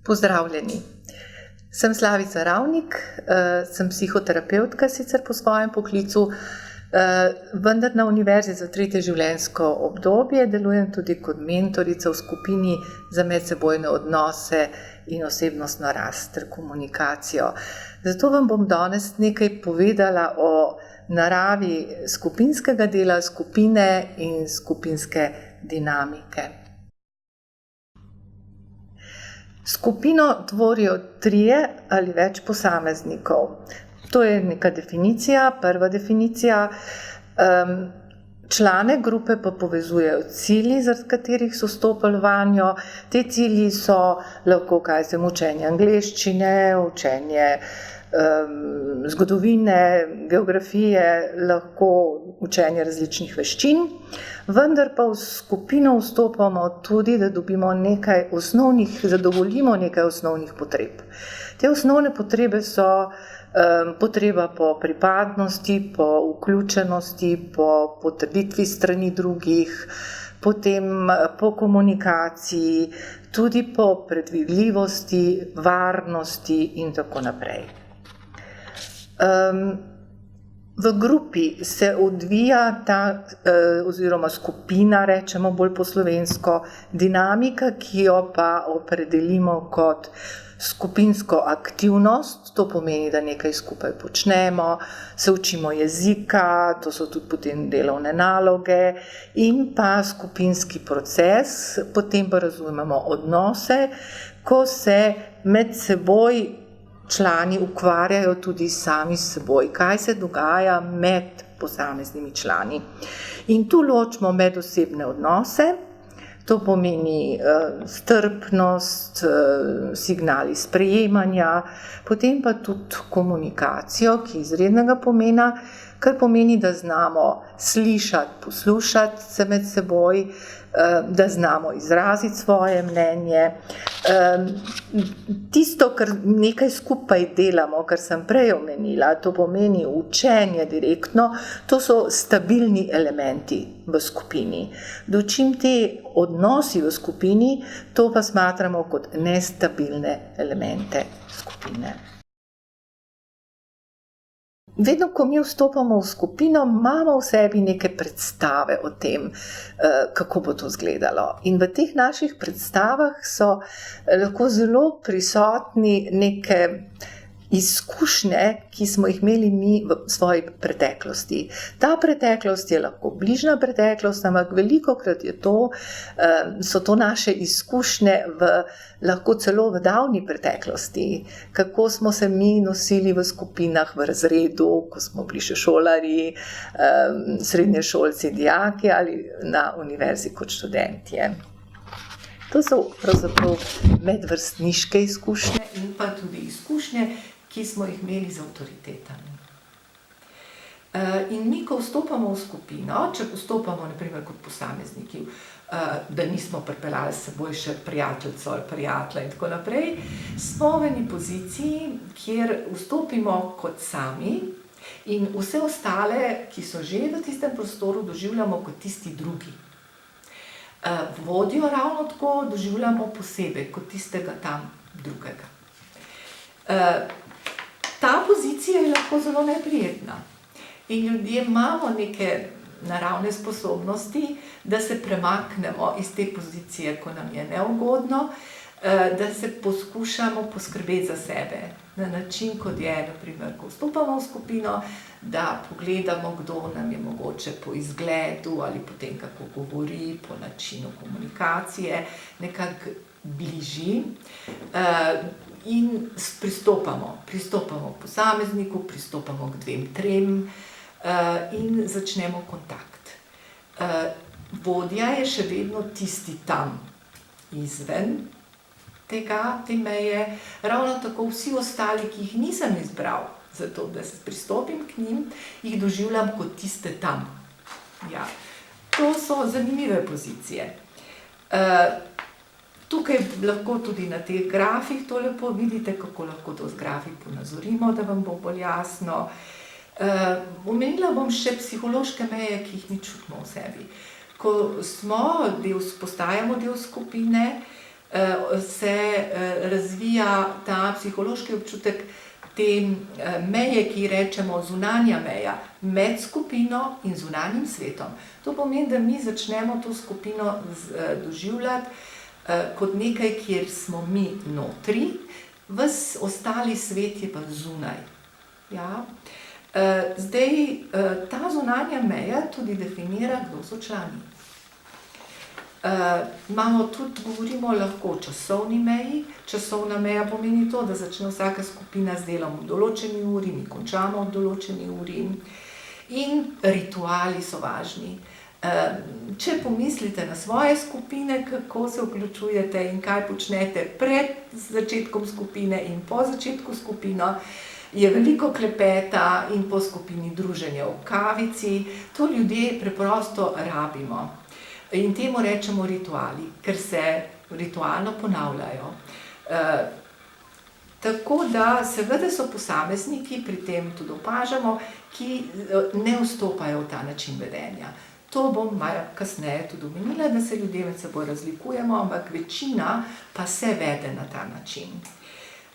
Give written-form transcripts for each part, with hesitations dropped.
Pozdravljeni. Sem Slavica Ravnik, sem psihoterapevtka sicer po svojem poklicu, vendar na Univerzi za tretje življenjsko obdobje delujem tudi kot mentorica v skupini za medsebojne odnose in osebnostno rast ter komunikacijo. Zato vam bom danes nekaj povedala o naravi skupinskega dela skupine in skupinske dinamike. Skupino tvorijo 3 ali več posameznikov. To je neka definicija, prva definicija. Člane grupe pa povezujejo cilji, zaradi katerih so vstopili vanjo. Te cilji so lahko učenje angleščine, učenje zgodovine, geografije, lahko učenje različnih veščin. Vendar pa v skupino vstopamo tudi, da zadovoljimo nekaj osnovnih potreb. Te osnovne potrebe so potreba po pripadnosti, po vključenosti, po potrditvi strani drugih, potem po komunikaciji, tudi po predvidljivosti, varnosti in tako naprej. V grupi se odvija ta, oziroma skupina, rečemo bolj po slovensko, dinamika, ki jo pa opredelimo kot skupinsko aktivnost. To pomeni, da nekaj skupaj počnemo, se učimo jezika, to so tudi potem delovne naloge, in pa skupinski proces, potem pa razumemo odnose, ko se med seboj člani ukvarjajo tudi sami s seboj, kaj se dogaja med posameznimi člani. In tu ločimo medosebne odnose, to pomeni strpnost, signali sprejemanja, potem pa tudi komunikacijo, ki je izrednega pomena, kar pomeni, da znamo slišati, poslušati se med seboj, da znamo izraziti svoje mnenje. Tisto, kar nekaj skupaj delamo, kar sem prej omenila, to pomeni učenje direktno, to so stabilni elementi v skupini. Dočim te odnosi v skupini, to pa smatramo kot nestabilne elemente skupine. Vedno, ko mi vstopamo v skupino, imamo v sebi neke predstave o tem, kako bo to izgledalo. In v teh naših predstavah so lahko zelo prisotni neke izkušnje, ki smo jih imeli mi v svoji preteklosti. Ta preteklost je lahko bližnja preteklost, ampak velikokrat so to naše izkušnje lahko celo v davni preteklosti. Kako smo se mi nosili v skupinah v razredu, ko smo bili še šolarji, srednješolci, dijaki ali na univerzi kot študentje. To so pravzaprav medvrstniške izkušnje in pa tudi izkušnje, ki smo jih imeli z avtoritetami. In mi, ko vstopamo v skupino, če vstopamo na primer kot posamezniki, da nismo pripeljali s seboj še prijateljico ali prijatelja in tako naprej, smo v eni poziciji, kjer vstopimo kot sami in vse ostale, ki so že v tistem prostoru, doživljamo kot tisti drugi. Vodjo ravno tako doživljamo posebej, kot tistega tam drugega. Ta pozicija je lahko zelo neprijetna in ljudje imamo neke naravne sposobnosti, da se premaknemo iz te pozicije, ko nam je neugodno, da se poskušamo poskrbeti za sebe na način, kot je, na primer, ko vstopamo v skupino, da pogledamo, kdo nam je mogoče po izgledu ali po tem, kako govori, po načinu komunikacije, nekako bližji. In pristopamo k posamezniku, pristopamo k 2, 3 in začnemo kontakt. Vodja je še vedno tisti tam izven te meje, ravno tako vsi ostali, ki jih nisem izbral, zato da se pristopim k njim, jih doživljam kot tiste tam. Ja. To so zanimive pozicije. Tukaj lahko tudi na teh grafih to lepo vidite, kako lahko to z grafi ponazorimo, da vam bo bolj jasno. Omenila bom še psihološke meje, ki jih mi čutimo v sebi. Ko postajamo del skupine, se razvija ta psihološki občutek te meje, ki rečemo zunanja meja, med skupino in zunanjim svetom. To pomeni, da mi začnemo to skupino doživljati kot nekaj, kjer smo mi notri, ves ostali svet je pa zunaj. Ja? Zdaj, ta zunanja meja tudi definira, kdo so člani. Govorimo lahko o časovni meji. Časovna meja pomeni to, da začne vsaka skupina z delom v določeni uri, mi končamo v določeni uri. In rituali so važni. Če pomislite na svoje skupine, kako se vključujete in kaj počnete pred začetkom skupine in po začetku skupine, je veliko klepeta in po skupini druženja v kavici. To ljudje preprosto rabimo. In temu rečemo rituali, ker se ritualno ponavljajo. Tako da seveda so posamezniki, pri tem tudi opažamo, ki ne vstopajo v ta način vedenja. To bom malo kasneje tudi omenila, da se ljudje med seboj razlikujemo, ampak večina pa se vede na ta način.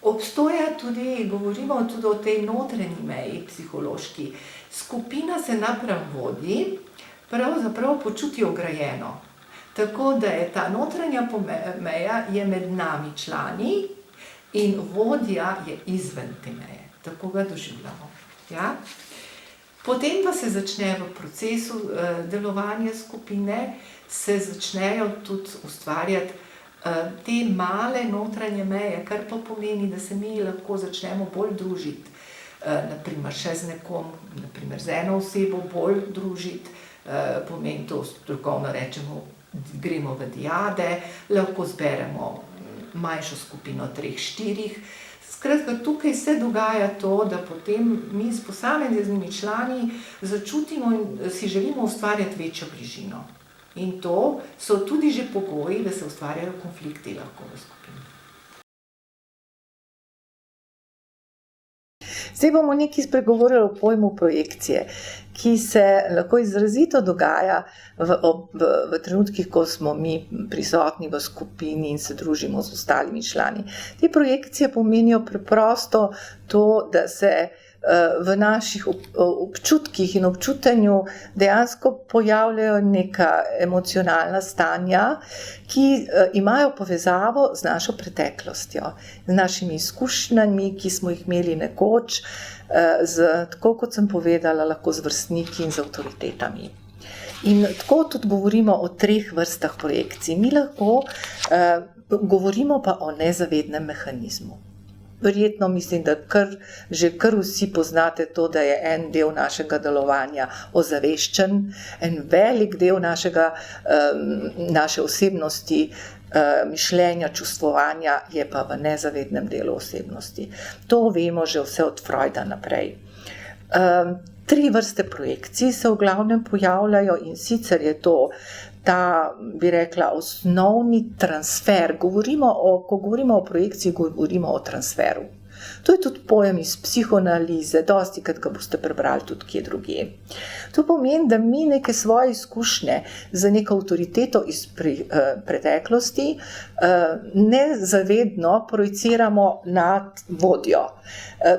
Obstoja tudi, govorimo tudi o tej notranji meji psihološki. Skupina se napram vodi, pravzaprav počuti ograjeno. Tako da je ta notranja meja je med nami člani in vodja je izven te meje. Tako ga doživljamo. Ja? Potem pa se začne v procesu delovanja skupine, se začnejo tudi ustvarjati te male notranje meje, kar pa pomeni, da se mi lahko začnemo bolj družiti. Naprimer še z nekom, naprimer z eno osebo bolj družiti, pomeni to strokovno rečemo, gremo v diade, lahko zberemo manjšo skupino 3-4. Skratka, tukaj se dogaja to, da potem mi s posameznimi člani začutimo in si želimo ustvarjati večjo bližino. In to so tudi že pogoji, da se ustvarjajo konflikti lahko v skupini. Zdaj bomo nekaj spregovorili o pojmu projekcije, ki se lahko izrazito dogaja v trenutkih, ko smo mi prisotni v skupini in se družimo z ostalimi člani. Te projekcije pomenijo preprosto to, da se v naših občutkih in občutenju dejansko pojavljajo neka emocionalna stanja, ki imajo povezavo z našo preteklostjo, z našimi izkušnjami, ki smo jih imeli nekoč, tako kot sem povedala, lahko z vrstniki in z avtoritetami. In tako tudi govorimo o 3 vrstah projekcij. Mi lahko govorimo pa o nezavednem mehanizmu. Verjetno mislim, da že kar vsi poznate to, da je en del našega delovanja ozaveščen, en velik del naše osebnosti, mišljenja, čustvovanja je pa v nezavednem delu osebnosti. To vemo že vse od Freuda naprej. 3 vrste projekcij se v glavnem pojavljajo in sicer je to ta, bi rekla, osnovni transfer. Ko govorimo o projekciji, govorimo o transferu. To je tudi pojem iz psihoanalize, dostikrat ga boste prebrali tudi kje drugje. To pomeni, da mi neke svoje izkušnje z neko avtoriteto iz preteklosti nezavedno projiciramo nad vodjo.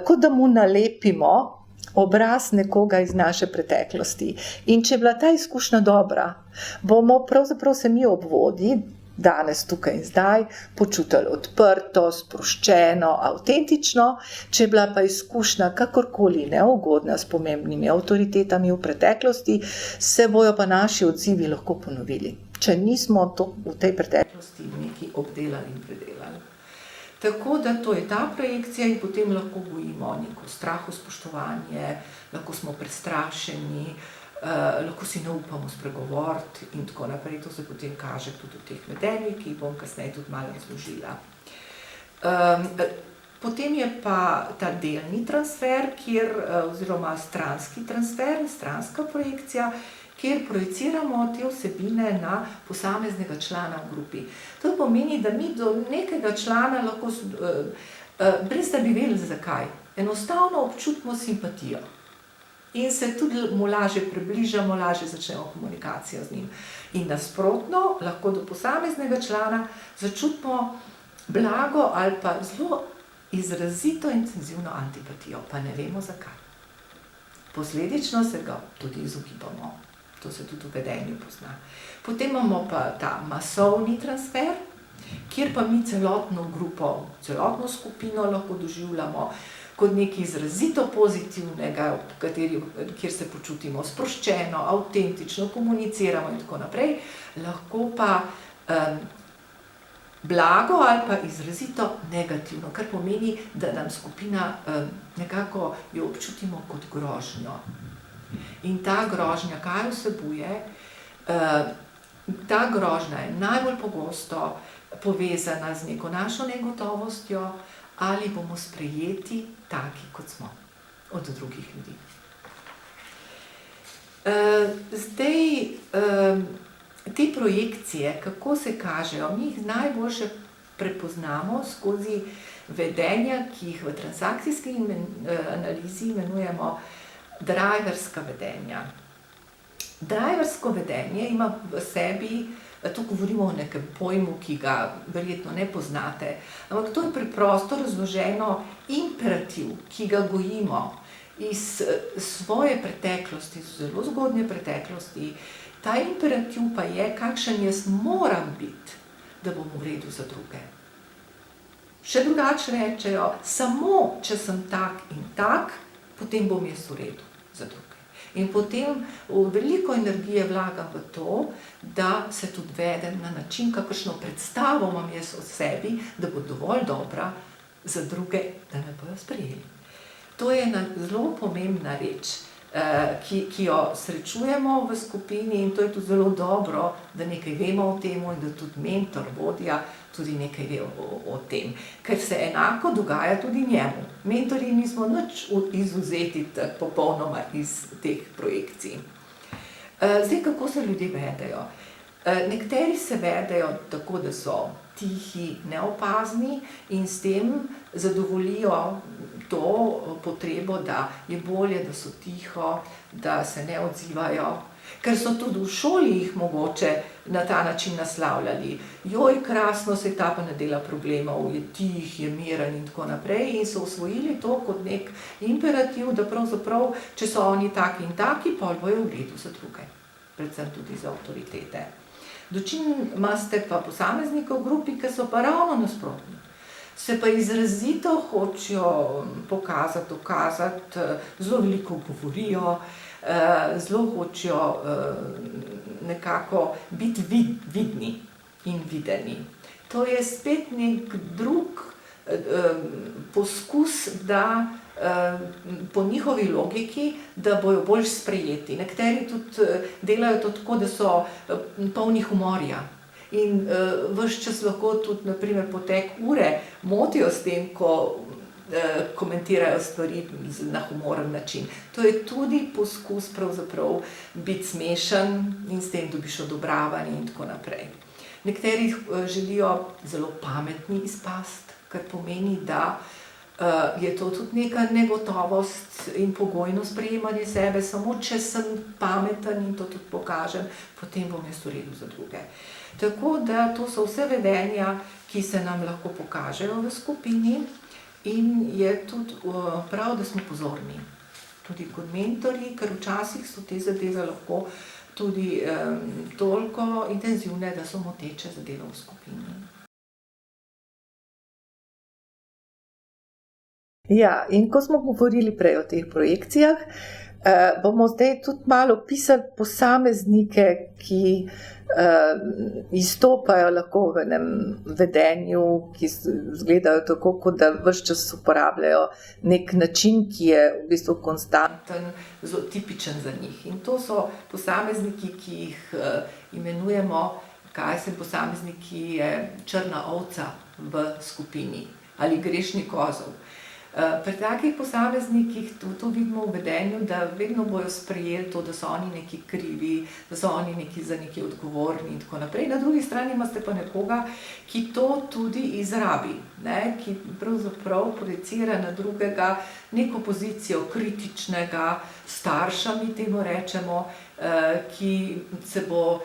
Kot da mu nalepimo obraz nekoga iz naše preteklosti. In če je bila ta izkušnja dobra, bomo pravzaprav se mi ob vodji, danes, tukaj in zdaj, počutili odprto, sproščeno, avtentično. Če je bila pa izkušnja kakorkoli neugodna s pomembnimi avtoritetami v preteklosti, se bojo pa naši odzivi lahko ponovili, če nismo to v tej preteklosti nekaj obdelali in predelali. Tako da to je ta projekcija in potem lahko gojimo neko straho spoštovanje, lahko smo prestrašeni, lahko si ne upamo spregovoriti in tako naprej. To se potem kaže tudi v teh vedenjih, ki jih bom kasneje tudi malo razložila. Potem je pa ta delni transfer, oziroma stranski transfer, stranska projekcija, kjer projiciramo te vsebine na posameznega člana v grupi. To pomeni, da mi do nekega člana lahko, brez da bi vedeli zakaj, enostavno občutimo simpatijo. in se tudi mu lažje približamo, lažje začnemo komunikacijo z njim. In nasprotno, lahko do posameznega člana začutimo blago ali pa zelo izrazito intenzivno antipatijo, pa ne vemo zakaj. Posledično se ga tudi izogibamo. To se tudi v vedenju pozna. Potem imamo pa ta masovni transfer, kjer pa mi celotno grupo, celotno skupino lahko doživljamo kot nekaj izrazito pozitivnega, kjer se počutimo sproščeno, avtentično, komuniciramo in tako naprej, lahko pa blago ali pa izrazito negativno, kar pomeni, da nam skupina nekako jo občutimo kot grožnjo. In ta grožnja, kaj vsebuje? Ta grožnja je najbolj pogosto povezana z neko našo negotovostjo, ali bomo sprejeti taki, kot smo, od drugih ljudi. Zdaj, te projekcije, kako se kažejo, mi jih najboljše prepoznamo skozi vedenja, ki jih v transakcijski analizi imenujemo driverska vedenja. Driversko vedenje ima v sebi, tu govorimo o nekem pojmu, ki ga verjetno ne poznate, ampak to je preprosto razloženo imperativ, ki ga gojimo iz svoje preteklosti, zelo zgodnje preteklosti. Ta imperativ pa je, kakšen jaz moram biti, da bom v redu za druge. Še drugače rečejo, samo če sem tak in tak, potem bom jaz v redu za druge. In potem veliko energije vlagam v to, da se tudi vedem na način, kakršno predstavo imam jaz o sebi, da bo dovolj dobra za druge, da me bojo sprejeli. To je ena zelo pomembna reč, ki jo srečujemo v skupini, in to je tudi zelo dobro, da nekaj vemo o tem in da tudi mentor, vodja, tudi nekaj ve o tem. Ker se enako dogaja tudi njemu. Mentorji nismo nič izvzeti popolnoma iz teh projekcij. Zdaj, kako se ljudje vedejo? Nekateri se vedejo tako, da so tihi, neopazni in s tem zadovoljijo to potrebo, da je bolje, da so tiho, da se ne odzivajo. Ker so tudi v šoli jih mogoče na ta način naslavljali. Joj, krasno, se ta pa ne dela problemov, je tih, je miren in tako naprej, in so usvojili to kot nek imperativ, da pravzaprav, če so oni taki in taki, pol bojo v redu za druge. Predvsem tudi za avtoritete. Dočim imate pa posameznike v grupi, ki so pa ravno nasprotni. Se pa izrazito hočejo pokazati, dokazati, zelo veliko govorijo, zelo hočejo nekako biti vidni in videni. To je spet nek drug poskus, da po njihovi logiki, da bojo bolj sprejeti. Nekateri tudi delajo to tako, da so polni humorja. In ves čas lahko tudi, na primer, potek ure motijo s tem, ko komentirajo stvari na humoren način. To je tudi poskus pravzaprav biti smešen in s tem dobiš odobravanje in tako naprej. Nekateri želijo zelo pametni izpasti, kar pomeni, da je to tudi neka negotovost in pogojno sprejemanje sebe. Samo če sem pameten in to tudi pokažem, potem bom jaz v redu za druge. Tako da to so vse vedenja, ki se nam lahko pokažejo v skupini, in je tudi prav, da smo pozorni. Tudi kot mentorji, ker včasih so te zadeve lahko tudi toliko intenzivne, da so moteče za delo v skupini. Ja, in ko smo govorili prej o teh projekcijah, bomo zdaj tudi malo opisali posameznike, ki izstopajo lahko v enem vedenju, ki izgledajo tako, kot da ves čas uporabljajo nek način, ki je v bistvu konstanten, zelo tipičen za njih. In to so posamezniki, ki jih imenujemo, posamezniki je črna ovca v skupini ali grešni kozel. Pri takih posameznikih to vidimo v vedenju, da vedno bojo sprejeli to, da so oni neki krivi, da so oni neki za nekaj odgovorni in tako naprej. Na drugi strani imate pa nekoga, ki to tudi izrabi, ne? Ki pravzaprav projicira na drugega neko pozicijo kritičnega starša, mi temu rečemo, ki se bo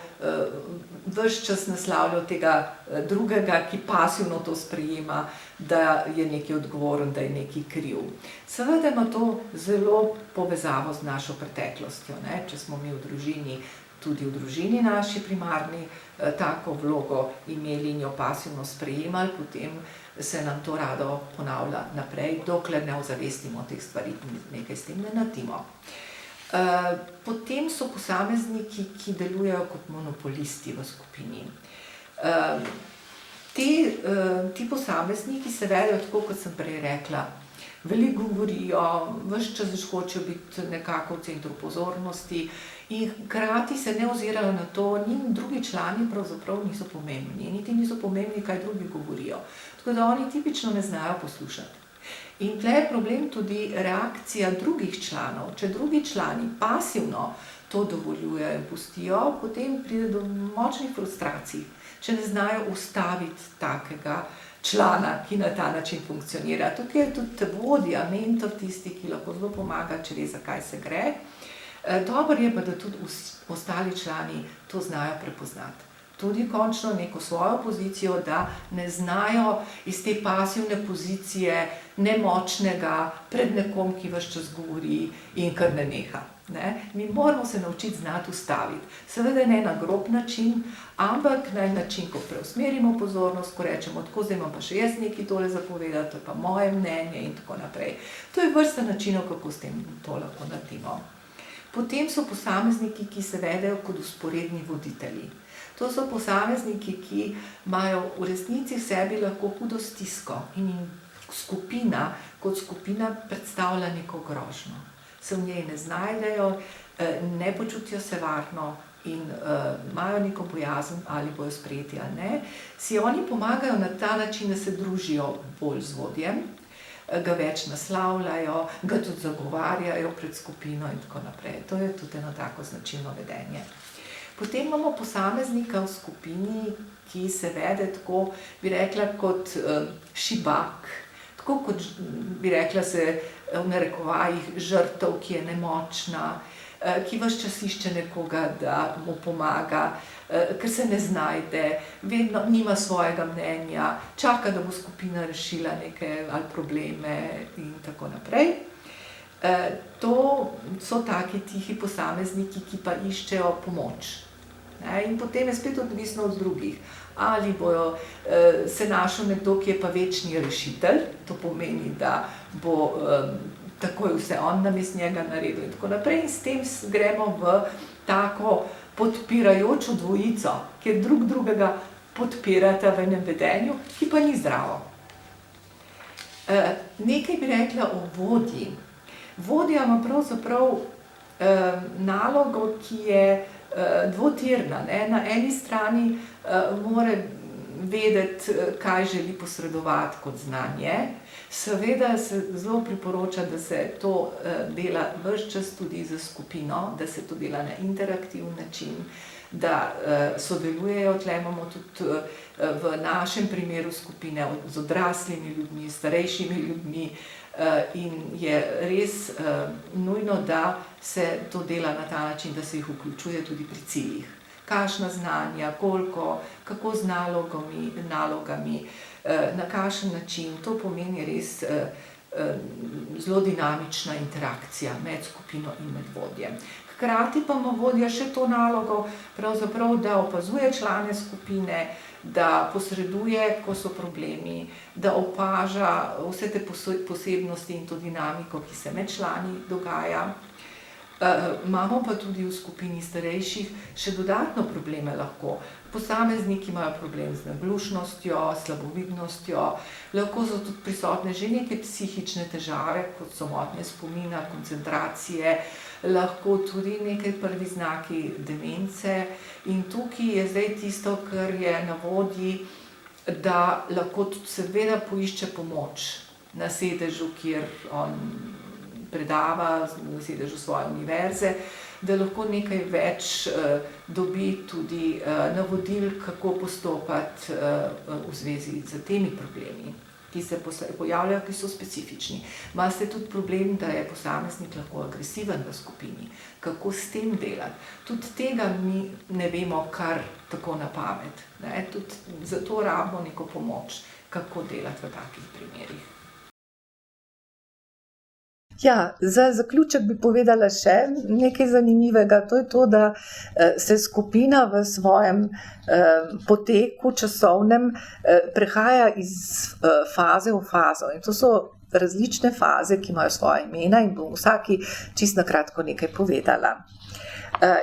ves čas naslavljal tega drugega, ki pasivno to sprejema, da je nekaj odgovoren, da je nekaj kriv. Seveda ima to zelo povezavo z našo preteklostjo, ne? Če smo mi v družini, tudi v družini naši primarni, tako vlogo imeli in jo pasivno sprejemali, potem se nam to rado ponavlja naprej, dokler ne ozavestimo teh stvari in nekaj s tem ne naredimo. Potem so posamezniki, ki delujejo kot monopolisti v skupini. Ti posamezniki se vedejo tako, kot sem prej rekla, veliko govorijo, ves čas hočejo biti nekako v centru pozornosti in hkrati se ne ozirajo na to, njim drugi člani pravzaprav niso pomembni, niti niso pomembni, kaj drugi govorijo. Tako da oni tipično ne znajo poslušati. In tle je problem tudi reakcija drugih članov. Če drugi člani pasivno to dovoljujejo in pustijo, potem pride do močnih frustracij, če ne znajo ustaviti takega člana, ki na ta način funkcionira. Tukaj je tudi vodja, mentor tisti, ki lahko zelo pomaga, če ve, za kaj se gre. Dobro je pa, da tudi ostali člani to znajo prepoznati. Tudi končno neko svojo pozicijo, da ne znajo iz te pasivne pozicije nemočnega pred nekom, ki ves čas govori in kar ne neha. Ne? Mi moramo se naučiti znati ustaviti. Seveda ne na grob način, ampak na način, ko preusmerimo pozornost, ko rečemo, tako zdaj imam pa še jaz nekaj tole zapovedati, to je pa moje mnenje in tako naprej. To je vrsta načinov, kako s tem to lahko naredimo. Potem so posamezniki, ki se vedejo kot vzporedni voditelji. To so posamezniki, ki imajo v resnici v sebi lahko hudo stisko in jim skupina kot skupina predstavlja neko grožnjo. Se v njej ne znajdejo, ne počutijo se varno in imajo neko bojazen, ali bojo sprejeti ali ne. Si oni pomagajo na ta način, da se družijo bolj z vodjem, ga več naslavljajo, ga tudi zagovarjajo pred skupino in tako naprej. To je tudi eno tako značilno vedenje. Potem imamo posameznika v skupini, ki se vede tako, bi rekla, kot šibak, tako kot, bi rekla se v narekovajih, žrtev, ki je nemočna, ki ves čas išče nekoga, da mu pomaga, ker se ne znajde, vedno nima svojega mnenja, čaka, da bo skupina rešila neke ali probleme in tako naprej. To so taki tihi posamezniki, ki pa iščejo pomoč. In potem je spet odvisno od drugih. Ali bojo se našel nekdo, ki je pa večni rešitelj, to pomeni, da bo takoj vse on namesto njega naredil in tako naprej. In s tem gremo v tako podpirajočo dvojico, kjer drugega podpirata v enem vedenju, ki pa ni zdravo. Nekaj bi rekla o vodji. Vodja ima pravzaprav nalogo, ki je dvotirna. Na eni strani mora vedeti, kaj želi posredovati kot znanje. Seveda se zelo priporoča, da se to dela ves čas tudi za skupino, da se to dela na interaktiven način, da sodelujejo. Tle imamo tudi v našem primeru skupine z odraslimi ljudmi, starejšimi ljudmi, in je res nujno, da se to dela na ta način, da se jih vključuje tudi pri ciljih. Kakšna znanja, koliko, kako z nalogami, na kakšen način. To pomeni res zelo dinamična interakcija med skupino in med vodjem. Hkrati pa ima vodja še to nalogo, pravzaprav, da opazuje člane skupine, da posreduje, ko so problemi, da opaža vse te posebnosti in to dinamiko, ki se med člani dogaja. Imamo pa tudi v skupini starejših še dodatno probleme lahko. Posamezniki imajo problem z naglušnostjo, slabovidnostjo, lahko so tudi prisotne že neke psihične težave, kot so motnje spomina, koncentracije, lahko tudi nekaj prvi znaki demence. In tukaj je zdaj tisto, kar je na vodji, da lahko tudi seveda poišče pomoč. na sedežu, kjer on predava, na sedežu svoje univerze, da lahko nekaj več dobi tudi navodil, kako postopati v zvezi z temi problemi, ki se pojavljajo, ki so specifični. Imate tudi problem, da je posameznik lahko agresiven v skupini. Kako s tem delati? Tudi tega mi ne vemo kar tako na pamet. Tudi zato rabimo neko pomoč, kako delati v takih primerih. Ja, za zaključek bi povedala še nekaj zanimivega. To je to, da se skupina v svojem poteku časovnem prehaja iz faze v fazo. In to so različne faze, ki imajo svoje imena in bom vsaki čisto na kratko nekaj povedala.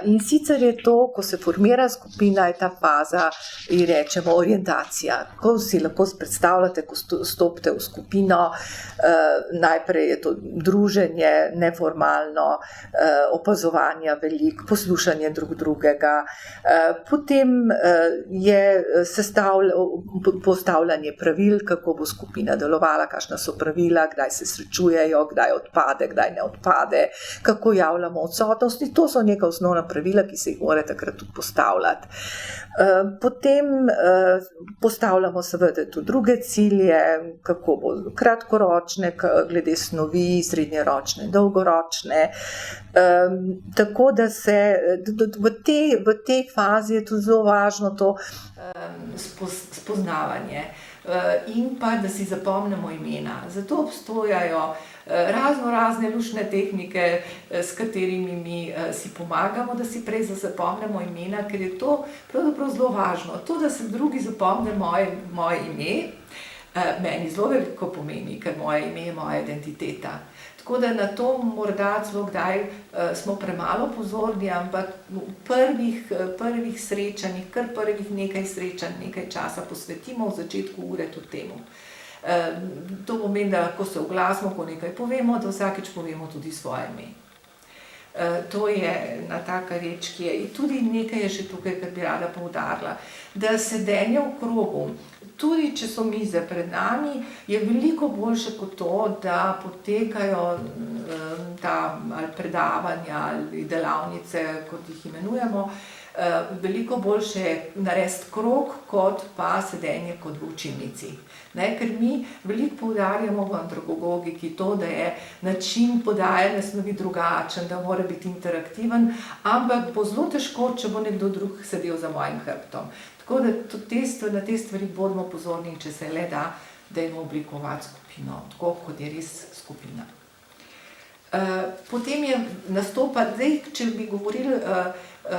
In sicer je to, ko se formira skupina, je ta faza, ji rečemo orientacija. Ko si lahko predstavljate, ko stopite v skupino, najprej je to druženje, neformalno, opazovanje veliko, poslušanje drug drugega, potem je postavljanje pravil, kako bo skupina delovala, kakšna so pravila, kdaj se srečujejo, kdaj odpade, kdaj ne odpade, kako javljamo odsotnosti, to so neka osnovna pravila, ki se jih mora takrat tudi postavljati. Potem postavljamo seveda tudi druge cilje, kako bo kratkoročne, glede snovi, srednjeročne, dolgoročne. Tako da se v tej fazi je tudi zelo važno to spoznavanje in pa, da si zapomnimo imena. Zato obstojajo razne luštne tehnike, s katerimi mi si pomagamo, da si prej zapomnimo imena, ker je to pravzaprav zelo važno. To, da se drugi zapomne moje ime, meni zelo veliko pomeni, ker moje ime je moja identiteta. Tako da na to morda celo kdaj smo premalo pozorni, ampak v prvih srečanjih, kar prvih nekaj srečanj, nekaj časa posvetimo v začetku ure tudi temu. To pomeni, da ko se oglasimo, ko nekaj povemo, da vsakič povemo tudi svoje ime. To je ena taka reč, ki je. In tudi nekaj je še tukaj, kar bi rada poudarila, da sedenje v krogu, tudi če so mize pred nami, je veliko boljše kot to, da potekajo ali predavanja ali delavnice, kot jih imenujemo. Veliko boljše je narediti krog, kot pa sedenje kot v učilnici. Ker mi veliko poudarjamo v andragogiki to, da je način podajanja snovi drugačen, da mora biti interaktiven, ampak bo zelo težko, če bo nekdo drug sedel za mojim hrbtom. Tako da tudi na te stvari bodimo pozorni, če se le da, dajmo oblikovati skupino, tako kot je res skupina. Potem je nastopa, če bi govorili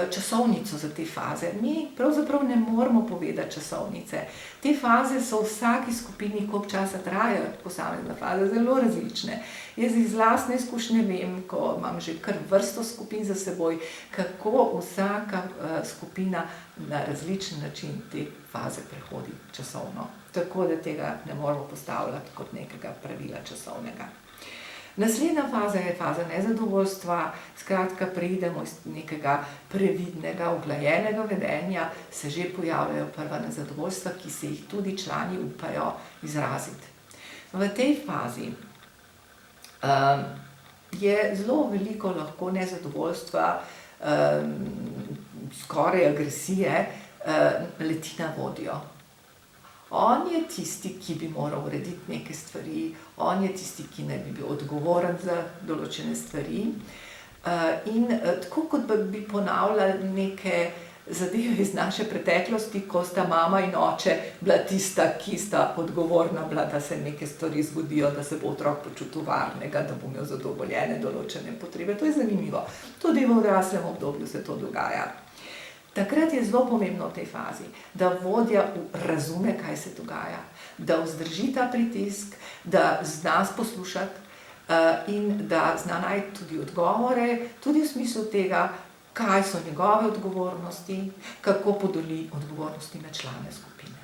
časovnico za te faze, mi pravzaprav ne moramo povedati časovnice. Te faze so v vsaki skupini, koliko časa trajajo posamezne faze, zelo različne. Jaz iz lastne izkušnje vem, ko imam že kar vrsto skupin za seboj, kako vsaka skupina na različen način te faze prehodi časovno. Tako da tega ne moramo postavljati kot nekega pravila časovnega. Naslednja faza je faza nezadovoljstva, skratka preidemo iz nekega previdnega, uglajenega vedenja, se že pojavljajo prva nezadovoljstva, ki se jih tudi člani upajo izraziti. V tej fazi je zelo veliko lahko nezadovoljstva, skoraj agresije, leti na vodjo. On je tisti, ki bi moral urediti neke stvari, on je tisti, ki naj bi bil odgovoren za določene stvari. In tako kot bi ponavljali neke zadeve iz naše preteklosti, ko sta mama in oče bila tista, ki sta odgovorna bila, da se neke stvari zgodijo, da se bo otrok počutil varnega, da bo imel zadovoljene določene potrebe. To je zanimivo. Tudi v odraslem obdobju se to dogaja. Takrat je zelo pomembno v tej fazi, da vodja razume, kaj se dogaja, da vzdrži ta pritisk, da zna poslušati in da zna najti tudi odgovore, tudi v smislu tega, kaj so njegove odgovornosti, kako podeli odgovornosti na člane skupine.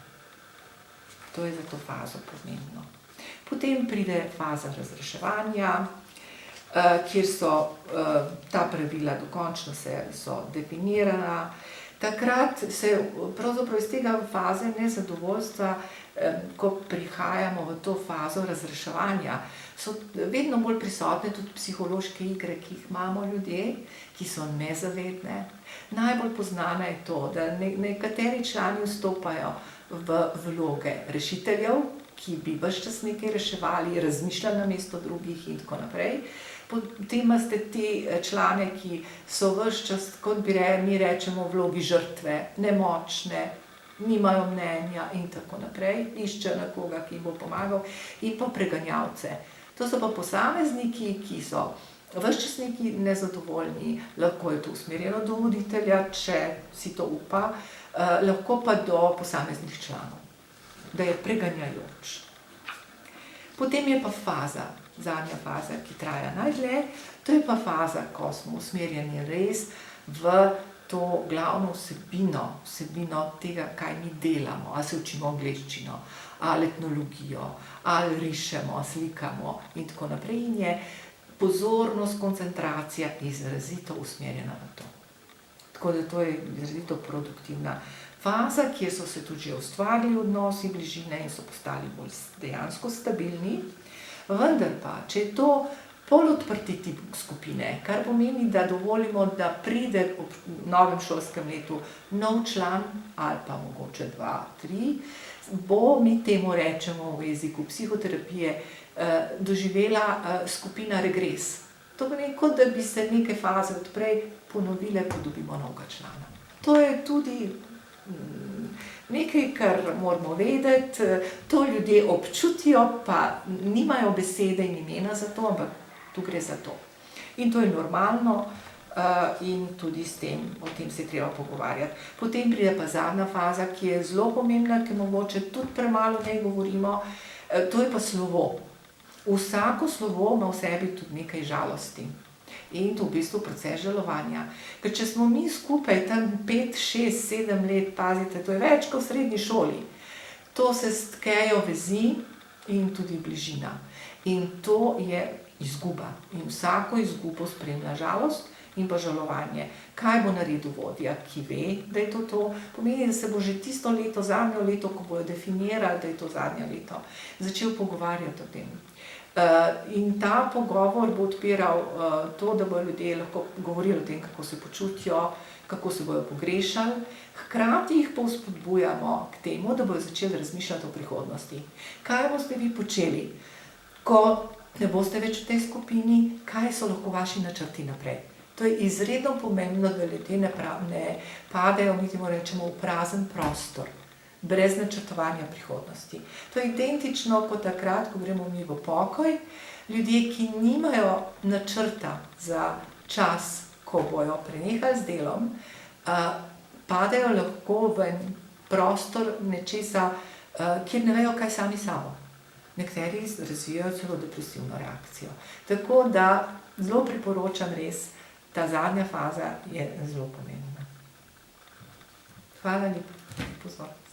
To je za to fazo pomembno. Potem pride faza razreševanja, kjer so ta pravila dokončno so definirana. Takrat se pravzaprav iz tega faze nezadovoljstva, ko prihajamo v to fazo razreševanja, so vedno bolj prisotne tudi psihološke igre, ki jih imamo ljudje, ki so nezavedne. Najbolj poznana je to, da nekateri člani vstopajo v vloge rešiteljev, ki bi ves čas nekaj reševali, razmišljali namesto drugih in tako naprej. Potem imate te člane, ki so ves čas, kot mi rečemo, v vlogi žrtve, nemočne, nimajo mnenja in tako naprej, iščejo nekoga, ki jim bo pomagal, in pa preganjalce. To so pa posamezniki, ki so ves čas neki nezadovoljni, lahko je to usmerjeno do voditelja, če si to upa, lahko pa do posameznih članov, da je preganjajoč. Potem je pa faza, zadnja faza, ki traja najdlje, to je pa faza, ko smo usmerjeni res v to glavno vsebino tega, kaj mi delamo, ali se učimo angleščino, ali etnologijo, ali rišemo, slikamo in tako naprej. In je pozornost, koncentracija izrazito usmerjena v to. Tako da to je izrazito produktivna faza, kjer so se tudi že ustvarili odnosi bližine in so postali bolj dejansko stabilni. Vendar pa, če je to polodprti tip skupine, kar pomeni, da dovolimo, da pride v novem šolskem letu nov član ali pa mogoče 2, 3, bo, mi temu rečemo v jeziku psihoterapije, doživela skupina regres. To pomeni, kot da bi se neke faze odprej ponovile, ko dobimo novega člana. To je tudi nekaj, kar moramo vedeti, to ljudje občutijo, pa nimajo besede in imena za to, ampak tu gre za to. In to je normalno in tudi o tem se je treba pogovarjati. Potem pride pa zadnja faza, ki je zelo pomembna, ki mogoče tudi premalo o njej govorimo, to je pa slovo. Vsako slovo ima v sebi tudi nekaj žalosti. In to v bistvu proces žalovanja. Ker če smo mi skupaj tam 5, 6, 7 let, pazite, to je več kot v srednji šoli, to se stkejo vezi in tudi bližina. In to je izguba. In vsako izgubo spremlja žalost in pa žalovanje. Kaj bo naredil vodja, ki ve, da je to? Pomeni, da se bo že tisto leto, zadnjo leto, ko bojo definirali, da je to zadnje leto, začel pogovarjati o tem. In ta pogovor bo odpiral to, da bodo ljudje lahko govorili o tem, kako se počutijo, kako se bodo pogrešali. Hkrati jih pa vzpodbujamo k temu, da bodo začeli razmišljati o prihodnosti. Kaj boste vi počeli, ko ne boste več v tej skupini, kaj so lahko vaši načrti naprej? To je izredno pomembno, da ljudje ne padejo, mi temu rečemo, v prazen prostor, brez načrtovanja prihodnosti. To je identično kot takrat, ko gremo mi v pokoj. Ljudje, ki nimajo načrta za čas, ko bojo prenehali z delom, padejo lahko v en prostor nečesa, kjer ne vejo, kaj sami sabo. Nekateri razvijajo celo depresivno reakcijo. Tako da zelo priporočam res, ta zadnja faza je zelo pomembna. Hvala lepa za pozornost.